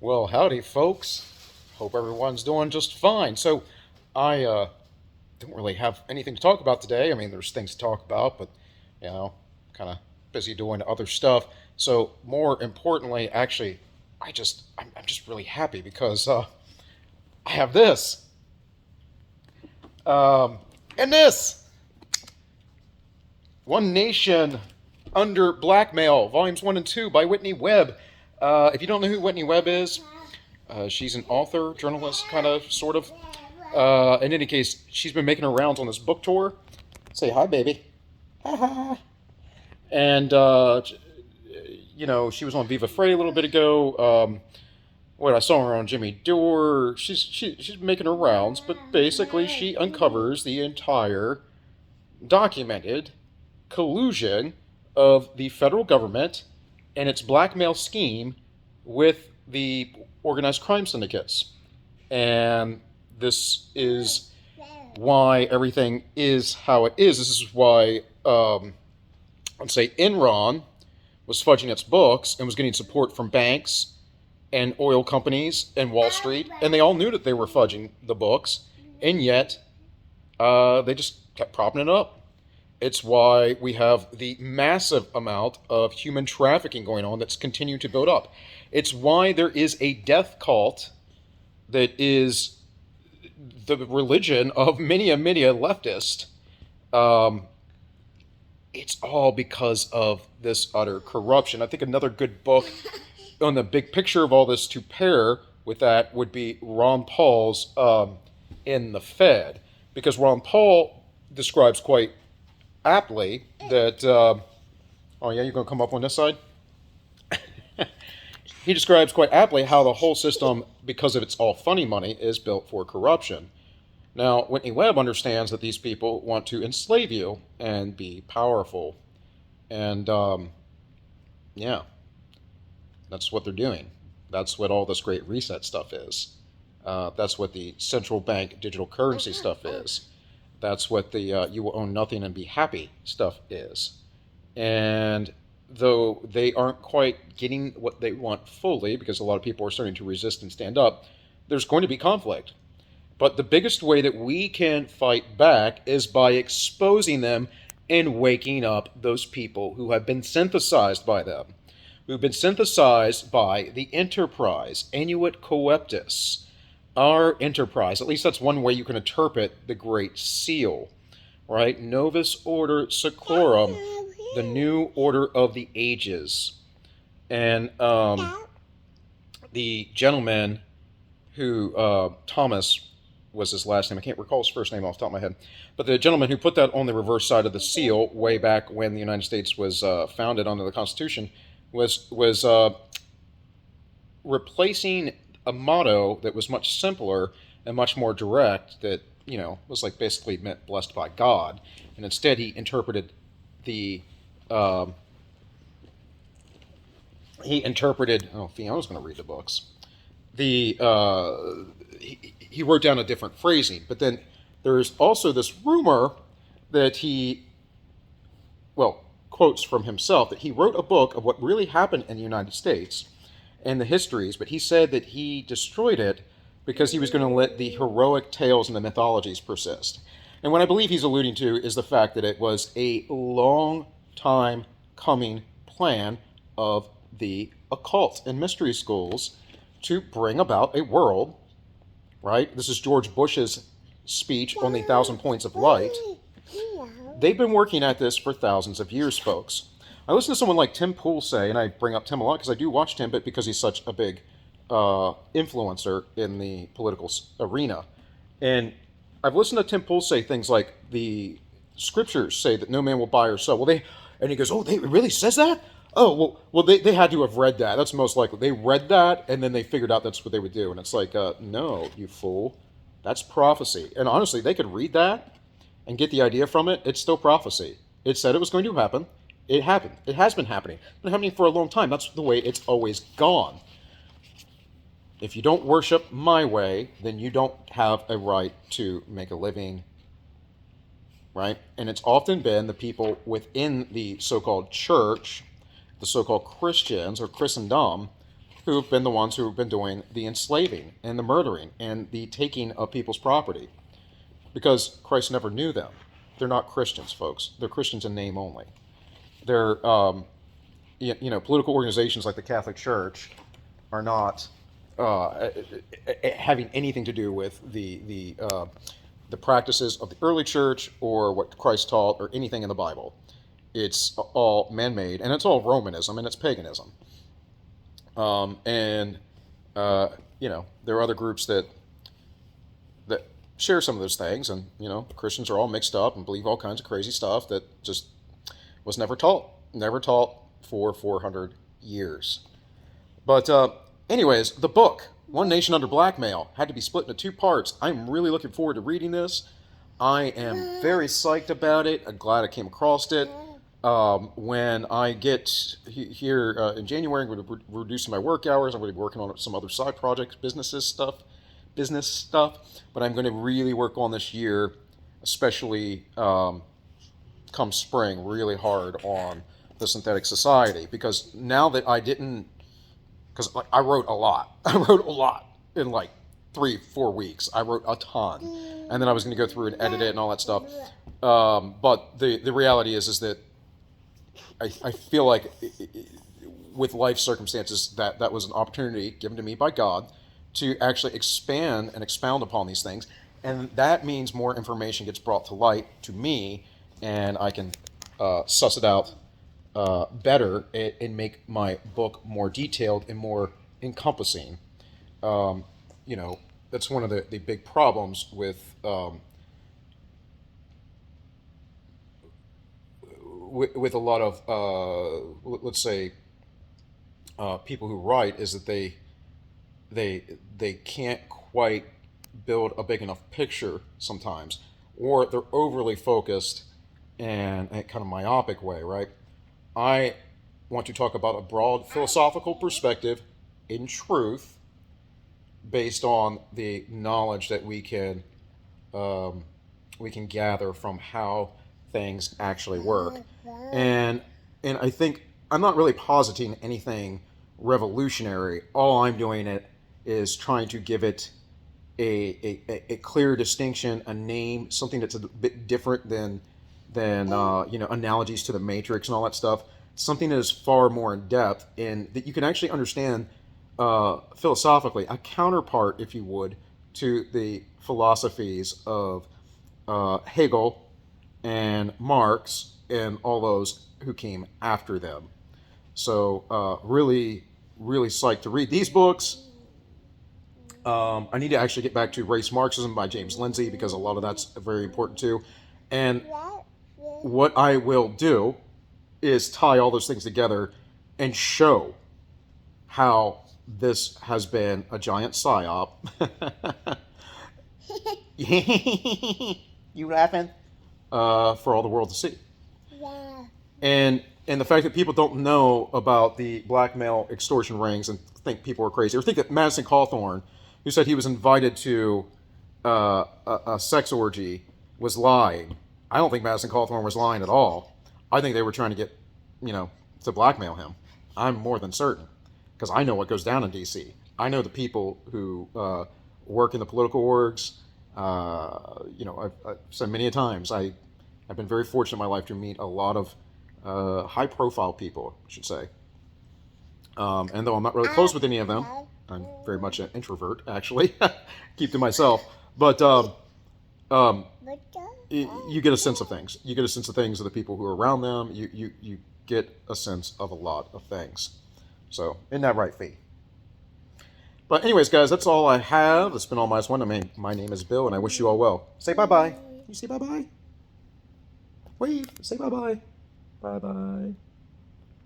Well, howdy, folks. Hope everyone's doing just fine. So, I don't really have anything to talk about today. I mean, there's things to talk about, but you know, kind of busy doing other stuff. So, more importantly, actually, I'm just really happy because I have this um, and this One Nation Under Blackmail, Volumes One and Two by Whitney Webb. If you don't know who Whitney Webb is, she's an author, journalist, kind of, sort of. In any case, she's been making her rounds on this book tour. Say hi, baby. And, she was on Viva Frey a little bit ago. What I saw her on Jimmy Dore. She's making her rounds, but basically she uncovers the entire documented collusion of the federal government and its blackmail scheme with the organized crime syndicates. And this is why everything is how it is. This is why, let's say, Enron was fudging its books and was getting support from banks and oil companies and Wall Street, and they all knew that they were fudging the books, and yet they just kept propping it up. It's why we have the massive amount of human trafficking going on that's continued to build up. It's why there is a death cult that is the religion of many a leftist. Um, it's all because of this utter corruption. I think another good book on the big picture of all this to pair with that would be Ron Paul's In the Fed, because Ron Paul describes quite aptly that. Oh yeah, you're gonna come up on this side. He describes quite aptly how the whole system, because of its all funny money, is built for corruption. Now, Whitney Webb understands that these people want to enslave you and be powerful. And, yeah, that's what they're doing. That's what all this great reset stuff is. That's what the central bank digital currency stuff is. That's what the you will own nothing and be happy stuff is. And though they aren't quite getting what they want fully, because a lot of people are starting to resist and stand up, there's going to be conflict. But the biggest way that we can fight back is by exposing them and waking up those people who have been synthesized by them, who've been synthesized by the enterprise, Inuit Coeptus, our enterprise. At least that's one way you can interpret the Great Seal, right? Novus Order Seclorum, the new order of the ages. And the gentleman who, Thomas was his last name. I can't recall his first name off the top of my head. But the gentleman who put that on the reverse side of the seal way back when the United States was founded under the Constitution was replacing a motto that was much simpler and much more direct that, was like basically meant blessed by God. And instead he interpreted the oh, Fiona's going to read the books. He wrote down a different phrasing, but then there's also this rumor that he, well, quotes from himself, that he wrote a book of what really happened in the United States and the histories, but he said that he destroyed it because he was going to let the heroic tales and the mythologies persist. And what I believe he's alluding to is the fact that it was a long time coming plan of the occult and mystery schools to bring about a world, right? This is George Bush's speech on the 1,000 Points of Light. They've been working at this for thousands of years, folks. I listen to someone like Tim Pool say, and I bring up Tim a lot because I do watch Tim, but because he's such a big influencer in the political arena. And I've listened to Tim Pool say things like the scriptures say that no man will buy or sell. And he goes, oh, it really says that? Oh, well, they had to have read that. That's most likely. They read that, and then they figured out that's what they would do. And it's like, no, you fool. That's prophecy. And honestly, they could read that and get the idea from it. It's still prophecy. It said it was going to happen. It happened. It has been happening. It's been happening for a long time. That's the way it's always gone. If you don't worship my way, then you don't have a right to make a living, right? And it's often been the people within the so-called church, the so-called Christians or Christendom, who've been the ones who have been doing the enslaving and the murdering and the taking of people's property, because Christ never knew them. They're not Christians, folks. They're Christians in name only. They're, political organizations like the Catholic Church are not having anything to do with the practices of the early church or what Christ taught or anything in the Bible. It's all man-made, and it's all Romanism, and it's paganism. And there are other groups that share some of those things, and Christians are all mixed up and believe all kinds of crazy stuff that just was never taught for 400 years. But anyways, the book One Nation Under Blackmail had to be split into two parts. I'm really looking forward to reading this. I am very psyched about it. I'm glad I came across it. When I get here in January, I'm going to reduce my work hours. I'm going to be working on some other side projects, business stuff. But I'm going to really work on this year, especially come spring, really hard on the Synthetic Society. Because now that because I wrote a lot. I wrote a lot in like 3-4 weeks. I wrote a ton. And then I was going to go through and edit it and all that stuff. But the reality is that I feel like with life circumstances that was an opportunity given to me by God to actually expand and expound upon these things. And that means more information gets brought to light to me, and I can suss it out better and make my book more detailed and more encompassing. That's one of the big problems with a lot of let's say people who write, is that they can't quite build a big enough picture sometimes, or they're overly focused and kind of myopic way, right? I want to talk about a broad philosophical perspective in truth, based on the knowledge that we can gather from how things actually work. And I think I'm not really positing anything revolutionary. All I'm doing is trying to give it a clear distinction, a name, something that's a bit different than analogies to the Matrix and all that stuff. Something that is far more in depth and that you can actually understand philosophically, a counterpart, if you would, to the philosophies of Hegel and Marx and all those who came after them. So really, really psyched to read these books. I need to actually get back to Race Marxism by James Lindsay, because a lot of that's very important too. And what I will do is tie all those things together and show how this has been a giant psyop. You laughing? For all the world to see. Yeah. And the fact that people don't know about the blackmail extortion rings and think people are crazy, or think that Madison Cawthorn, who said he was invited to a sex orgy, was lying. I don't think Madison Cawthorn was lying at all. I think they were trying to get, to blackmail him. I'm more than certain, because I know what goes down in D.C. I know the people who work in the political orgs. I've said many a times, I've been very fortunate in my life to meet a lot of high-profile people, I should say. And though I'm not really close with any of them, I'm very much an introvert, actually. Keep to myself. But you get a sense of things. You get a sense of things of the people who are around them. You get a sense of a lot of things. So, isn't that right, Fee? But anyways, guys, that's all I have. It's been all my one. My name is Bill, and I wish you all well. Say bye-bye. You say bye-bye? Wave. Say bye-bye. Bye-bye.